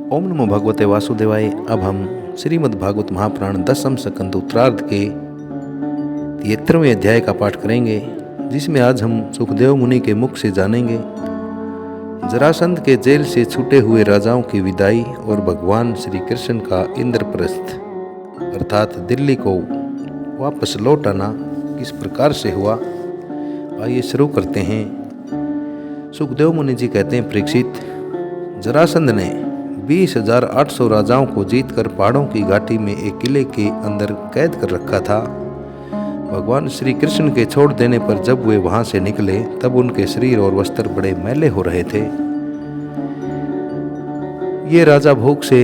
ओम नमो भगवते वासुदेवाय। अब हम श्रीमद् भागवत महापुराण 10वीं स्कंद उत्तरार्ध के 73वें अध्याय का पाठ करेंगे, जिसमें आज हम सुखदेव मुनि के मुख से जानेंगे जरासंध के जेल से छूटे हुए राजाओं की विदाई और भगवान श्री कृष्ण का इंद्रप्रस्थ अर्थात दिल्ली को वापस लौट आना किस प्रकार से हुआ। आइए शुरू करते हैं। सुखदेव मुनि जी कहते हैं, परीक्षित, जरासंध ने 20,800 राजाओं को जीतकर पहाड़ों की घाटी में एक किले के अंदर कैद कर रखा था। भगवान श्री कृष्ण के छोड़ देने पर जब वे वहां से निकले तब उनके शरीर और वस्त्र बड़े मैले हो रहे थे। ये राजा भूख से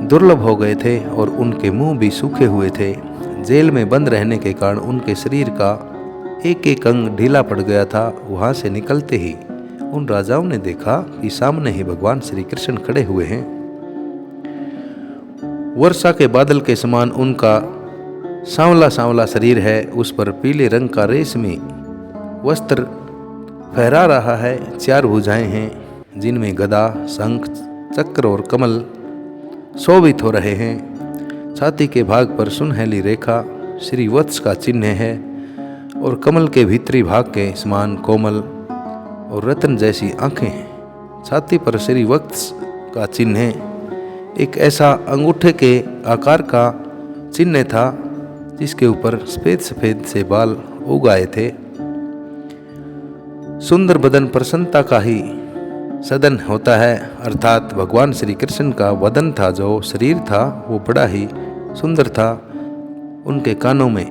दुर्लभ हो गए थे और उनके मुंह भी सूखे हुए थे। जेल में बंद रहने के कारण उनके शरीर का एक एक अंग ढीला पड़ गया था। वहां से निकलते ही उन राजाओं ने देखा कि सामने ही भगवान श्री कृष्ण खड़े हुए हैं। वर्षा के बादल के समान उनका सांवला सांवला शरीर है, उस पर पीले रंग का रेशमी वस्त्र फहरा रहा है। 4 भुजाएं हैं जिनमें गदा, शंख, चक्र और कमल शोभित हो रहे हैं। छाती के भाग पर सुनहली रेखा श्रीवत्स का चिन्ह है और कमल के भीतरी भाग के समान कोमल और रत्न जैसी आंखें हैं। छाती पर श्रीवत्स का चिन्ह है। एक ऐसा अंगूठे के आकार का चिन्ह था जिसके ऊपर सफेद सफेद से बाल उग आए थे। सुंदर बदन प्रसन्नता का ही सदन होता है, अर्थात भगवान श्री कृष्ण का वदन था, जो शरीर था वो बड़ा ही सुंदर था। उनके कानों में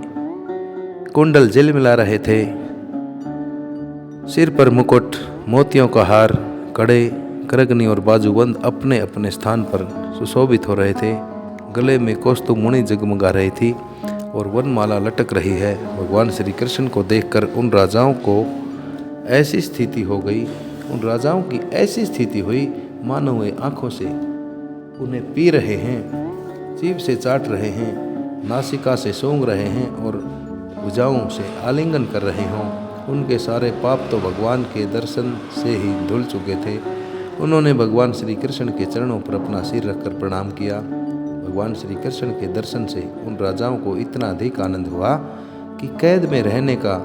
कुंडल झिलमिला रहे थे, सिर पर मुकुट, मोतियों का हार, कड़े, करगनी और बाजूबंद अपने अपने स्थान पर सुशोभित हो रहे थे। गले में कौस्तुभ मुनि जगमगा रही थी और वनमाला लटक रही है। भगवान श्री कृष्ण को देखकर उन राजाओं की ऐसी स्थिति हुई मानो वे आंखों से उन्हें पी रहे हैं, जीभ से चाट रहे हैं, नासिका से सूंघ रहे हैं और भुजाओं से आलिंगन कर रहे हों। उनके सारे पाप तो भगवान के दर्शन से ही धुल चुके थे। उन्होंने भगवान श्री कृष्ण के चरणों पर अपना सिर रखकर प्रणाम किया। भगवान श्री कृष्ण के दर्शन से उन राजाओं को इतना अधिक आनंद हुआ कि कैद में रहने का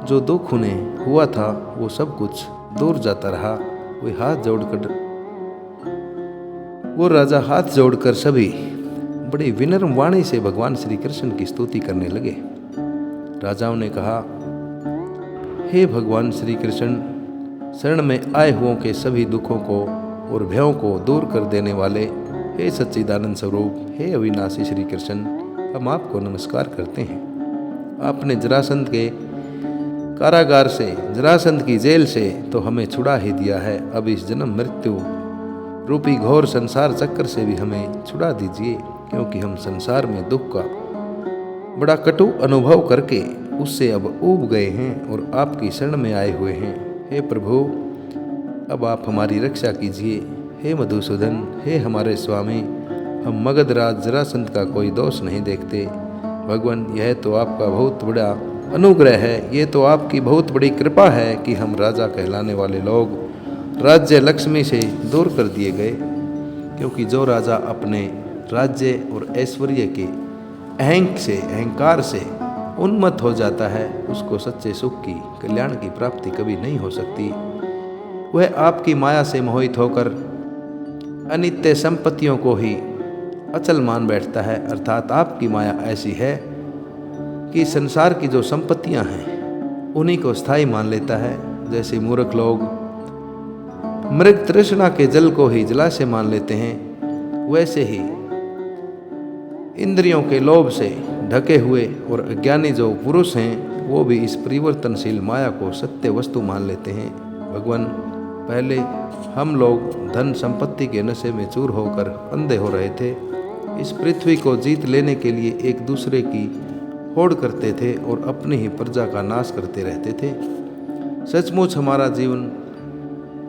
जो दुख उन्हें हुआ था वो सब कुछ दूर जाता रहा। वो राजा हाथ जोड़कर सभी बड़ी विनम्र वाणी से भगवान श्री कृष्ण की स्तुति करने लगे। राजाओं ने कहा, हे भगवान श्री कृष्ण, शरण में आए हुओं के सभी दुखों को और भयों को दूर कर देने वाले, हे सच्चिदानंद स्वरूप, हे अविनाशी श्री कृष्ण, हम आपको नमस्कार करते हैं। आपने जरासंध के कारागार से, जरासंध की जेल से तो हमें छुड़ा ही दिया है। अब इस जन्म मृत्यु रूपी घोर संसार चक्कर से भी हमें छुड़ा दीजिए, क्योंकि हम संसार में दुख का बड़ा कटु अनुभव करके उससे अब ऊब गए हैं और आपकी शरण में आए हुए हैं। हे प्रभु, अब आप हमारी रक्षा कीजिए। हे मधुसूदन, हे हमारे स्वामी, हम मगधराज जरासंध का कोई दोष नहीं देखते। भगवान, यह तो आपका बहुत बड़ा अनुग्रह है, ये तो आपकी बहुत बड़ी कृपा है कि हम राजा कहलाने वाले लोग राज्य लक्ष्मी से दूर कर दिए गए। क्योंकि जो राजा अपने राज्य और ऐश्वर्य के अहंकार से उन्मत्त हो जाता है, उसको सच्चे सुख की, कल्याण की प्राप्ति कभी नहीं हो सकती। वह आपकी माया से मोहित होकर अनित्य संपत्तियों को ही अचल मान बैठता है। अर्थात आपकी माया ऐसी है कि संसार की जो संपत्तियां हैं उन्हीं को स्थायी मान लेता है। जैसे मूर्ख लोग मृग तृष्णा के जल को ही जलाशय मान लेते हैं, वैसे ही इंद्रियों के लोभ से ढके हुए और अज्ञानी जो पुरुष हैं वो भी इस परिवर्तनशील माया को सत्य वस्तु मान लेते हैं। भगवान, पहले हम लोग धन संपत्ति के नशे में चूर होकर अंधे हो रहे थे। इस पृथ्वी को जीत लेने के लिए एक दूसरे की होड़ करते थे और अपनी ही प्रजा का नाश करते रहते थे। सचमुच हमारा जीवन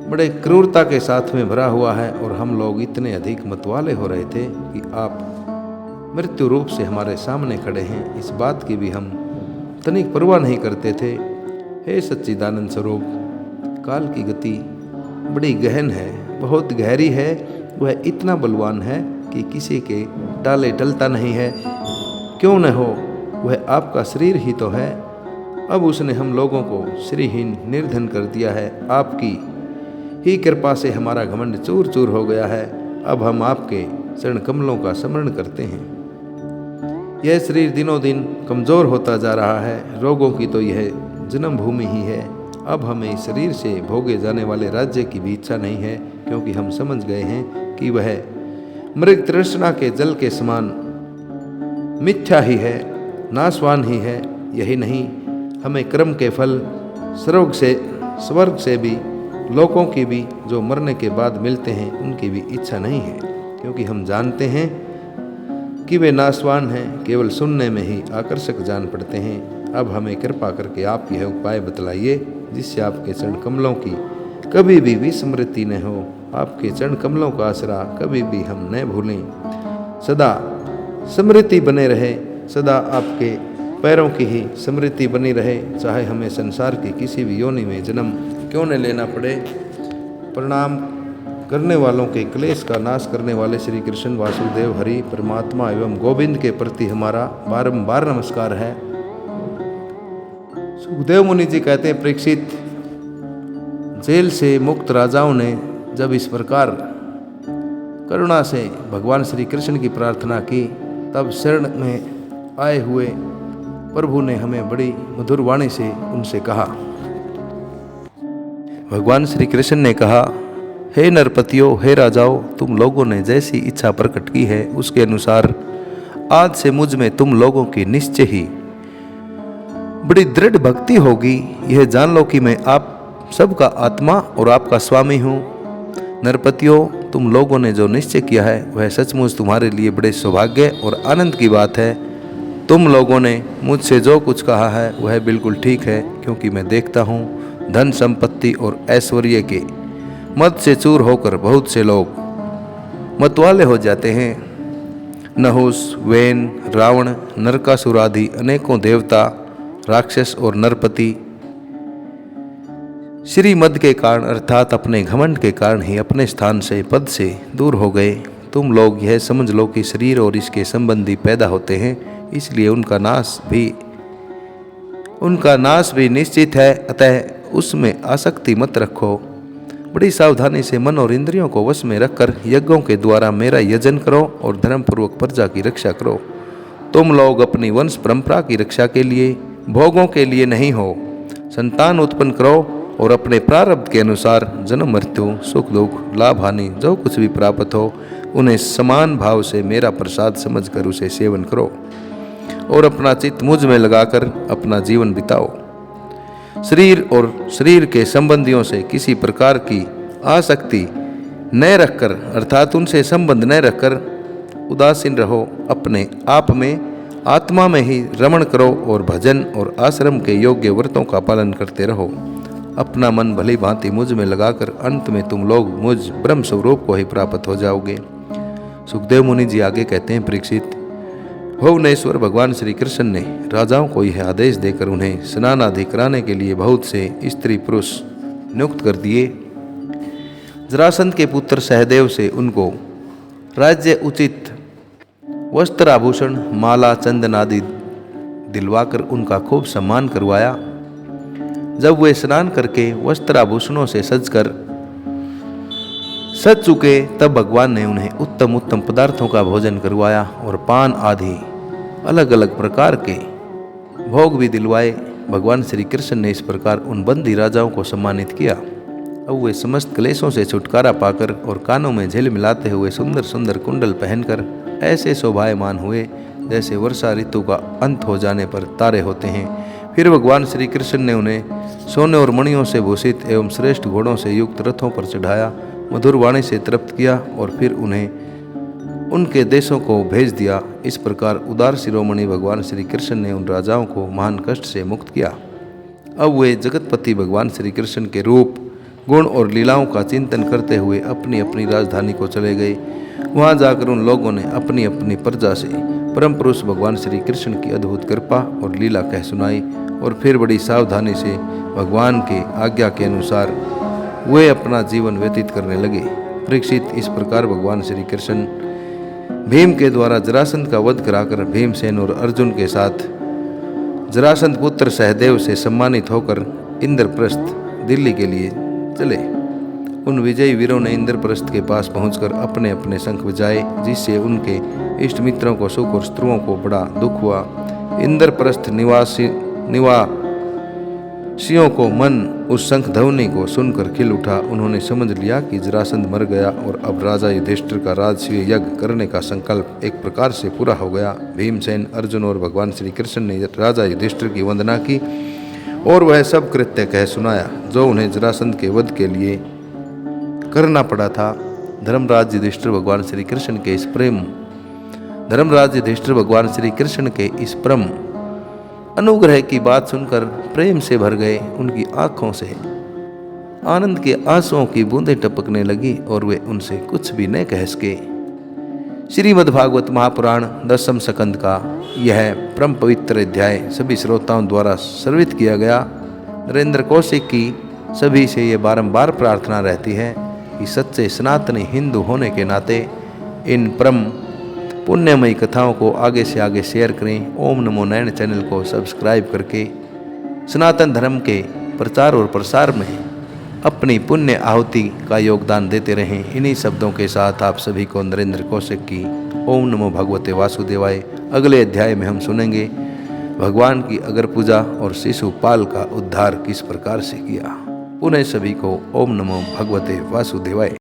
बड़े क्रूरता के साथ में भरा हुआ है और हम लोग इतने अधिक मतवाले हो रहे थे कि आप मृत्यु रूप से हमारे सामने खड़े हैं, इस बात की भी हम तनिक परवाह नहीं करते थे। हे सच्चिदानंद स्वरूप, काल की गति बड़ी गहन है, बहुत गहरी है वह इतना बलवान है कि किसी के टाले टलता नहीं है। क्यों न हो, वह आपका शरीर ही तो है। अब उसने हम लोगों को श्रीहीन निर्धन कर दिया है। आपकी ही कृपा से हमारा घमंड चूर चूर हो गया है। अब हम आपके चरण कमलों का स्मरण करते हैं। यह शरीर दिनों दिन कमज़ोर होता जा रहा है। रोगों की तो यह जन्मभूमि ही है। अब हमें इस शरीर से भोगे जाने वाले राज्य की भी इच्छा नहीं है, क्योंकि हम समझ गए हैं कि वह मृग तृष्णा के जल के समान मिथ्या ही है, नाशवान ही है। यही नहीं, हमें कर्म के फल स्वर्ग से भी, लोगों की भी जो मरने के बाद मिलते हैं, उनकी भी इच्छा नहीं है, क्योंकि हम जानते हैं कि वे नाशवान हैं, केवल सुनने में ही आकर्षक जान पड़ते हैं। अब हमें कृपा करके आप यह उपाय बतलाइए जिससे आपके चरण कमलों की कभी भी विस्मृति न हो। आपके चरण कमलों का आसरा कभी भी हम न भूलें। सदा स्मृति बने रहे, सदा आपके पैरों की ही स्मृति बनी रहे, चाहे हमें संसार की किसी भी योनि में जन्म क्यों न लेना पड़े। प्रणाम करने वालों के क्लेश का नाश करने वाले श्री कृष्ण वासुदेव हरि परमात्मा एवं गोविंद के प्रति हमारा बारंबार नमस्कार है। सुखदेव मुनि जी कहते हैं, परीक्षित, जेल से मुक्त राजाओं ने जब इस प्रकार करुणा से भगवान श्री कृष्ण की प्रार्थना की, तब शरण में आए हुए प्रभु ने हमें बड़ी मधुर वाणी से उनसे कहा। भगवान श्री कृष्ण ने कहा, हे नरपतियों, हे राजाओं, तुम लोगों ने जैसी इच्छा प्रकट की है उसके अनुसार आज से मुझ में तुम लोगों की निश्चय ही बड़ी दृढ़ भक्ति होगी। यह जान लो कि मैं आप सबका आत्मा और आपका स्वामी हूँ। नरपतियों, तुम लोगों ने जो निश्चय किया है वह सचमुच तुम्हारे लिए बड़े सौभाग्य और आनंद की बात है। तुम लोगों ने मुझसे जो कुछ कहा है वह बिल्कुल ठीक है, क्योंकि मैं देखता हूँ धन संपत्ति और ऐश्वर्य के मद से चूर होकर बहुत से लोग मतवाले हो जाते हैं। नहुस, वेन, रावण, नरकासुर आदि अनेकों देवता, राक्षस और नरपति श्री मद के कारण अर्थात अपने घमंड के कारण ही अपने स्थान से, पद से दूर हो गए। तुम लोग यह समझ लो कि शरीर और इसके संबंधी पैदा होते हैं, इसलिए उनका नाश भी निश्चित है। अतः उसमें आसक्ति मत रखो। बड़ी सावधानी से मन और इंद्रियों को वश में रखकर यज्ञों के द्वारा मेरा यजन करो और धर्मपूर्वक प्रजा की रक्षा करो। तुम लोग अपनी वंश परंपरा की रक्षा के लिए, भोगों के लिए नहीं हो। संतान उत्पन्न करो और अपने प्रारब्ध के अनुसार जन्म मृत्यु, सुख दुख, लाभ हानि जो कुछ भी प्राप्त हो, उन्हें समान भाव से मेरा प्रसाद समझकर उसे सेवन करो और अपना चित्त मुझ में लगाकर अपना जीवन बिताओ। शरीर और शरीर के संबंधियों से किसी प्रकार की आसक्ति न रखकर अर्थात उनसे संबंध न रखकर उदासीन रहो। अपने आप में, आत्मा में ही रमण करो और भजन और आश्रम के योग्य व्रतों का पालन करते रहो। अपना मन भली भांति मुझ में लगाकर अंत में तुम लोग मुझ ब्रह्म स्वरूप को ही प्राप्त हो जाओगे। सुखदेव मुनि जी आगे कहते हैं, परीक्षित, भुवनेश्वर भगवान श्री कृष्ण ने राजाओं को यह आदेश देकर उन्हें स्नान आदि कराने के लिए बहुत से स्त्री पुरुष नियुक्त कर दिए। जरासंध के पुत्र सहदेव से उनको राज्य उचित वस्त्र आभूषण, माला, चंदन आदि दिलवाकर उनका खूब सम्मान करवाया। जब वे स्नान करके वस्त्र आभूषणों से सज चुके, तब भगवान ने उन्हें उत्तम उत्तम पदार्थों का भोजन करवाया और पान आदि अलग अलग प्रकार के भोग भी दिलवाए। भगवान श्री कृष्ण ने इस प्रकार उन बंदी राजाओं को सम्मानित किया। अब वे समस्त क्लेशों से छुटकारा पाकर और कानों में झिल मिलाते हुए सुंदर सुंदर कुंडल पहनकर ऐसे शोभायमान हुए जैसे वर्षा ऋतु का अंत हो जाने पर तारे होते हैं। फिर भगवान श्री कृष्ण ने उन्हें सोने और मणियों से भूषित एवं श्रेष्ठ घोड़ों से युक्त रथों पर चढ़ाया, मधुर वाणी से तृप्त किया और फिर उन्हें उनके देशों को भेज दिया। इस प्रकार उदार शिरोमणि भगवान श्री कृष्ण ने उन राजाओं को महान कष्ट से मुक्त किया। अब वे जगतपति भगवान श्री कृष्ण के रूप, गुण और लीलाओं का चिंतन करते हुए अपनी अपनी राजधानी को चले गए। वहां जाकर उन लोगों ने अपनी अपनी प्रजा से परम पुरुष भगवान श्री कृष्ण की अद्भुत कृपा और लीला कह सुनाई और फिर बड़ी सावधानी से भगवान के आज्ञा के अनुसार वे अपना जीवन व्यतीत करने लगे। परीक्षित, इस प्रकार भगवान श्री कृष्ण भीम के द्वारा जरासंध का वध कराकर भीमसेन और अर्जुन के साथ जरासंध पुत्र सहदेव से सम्मानित होकर इंद्रप्रस्थ दिल्ली के लिए चले। उन विजयी वीरों ने इंद्रप्रस्थ के पास पहुंचकर अपने अपने शंख बजाए, जिससे उनके इष्ट मित्रों को सुख और शत्रुओं को बड़ा दुख हुआ। इंद्रप्रस्थ निवासियों को मन उस शंख ध्वनि को सुनकर खिल उठा। उन्होंने समझ लिया कि जरासंध मर गया और अब राजा युधिष्ठिर का राजसूय यज्ञ करने का संकल्प एक प्रकार से पूरा हो गया। भीमसेन, अर्जुन और भगवान श्री कृष्ण ने राजा युधिष्ठिर की वंदना की और वह सब कृत्य कह सुनाया जो उन्हें जरासंध के वध के लिए करना पड़ा था। धर्मराज युधिष्ठिर भगवान श्री कृष्ण के इस परम अनुग्रह की बात सुनकर प्रेम से भर गए। उनकी आंखों से आनंद के आंसुओं की बूंदें टपकने लगी और वे उनसे कुछ भी न कह सके। श्रीमद्भागवत महापुराण 10वें स्कंद का यह परम पवित्र अध्याय सभी श्रोताओं द्वारा श्रवित किया गया। नरेंद्र कौशिक की सभी से ये बारंबार प्रार्थना रहती है कि सच्चे सनातनी हिंदू होने के नाते इन परम पुण्यमयी कथाओं को आगे से आगे शेयर करें। ओम नमो नारायण चैनल को सब्सक्राइब करके सनातन धर्म के प्रचार और प्रसार में अपनी पुण्य आहुति का योगदान देते रहें। इन्हीं शब्दों के साथ आप सभी को नरेंद्र कौशिक की ओम नमो भगवते वासुदेवाय। अगले अध्याय में हम सुनेंगे भगवान की अगर पूजा और शिशुपाल का उद्धार किस प्रकार से किया। पुनः सभी को ओम नमो भगवते वासुदेवाय।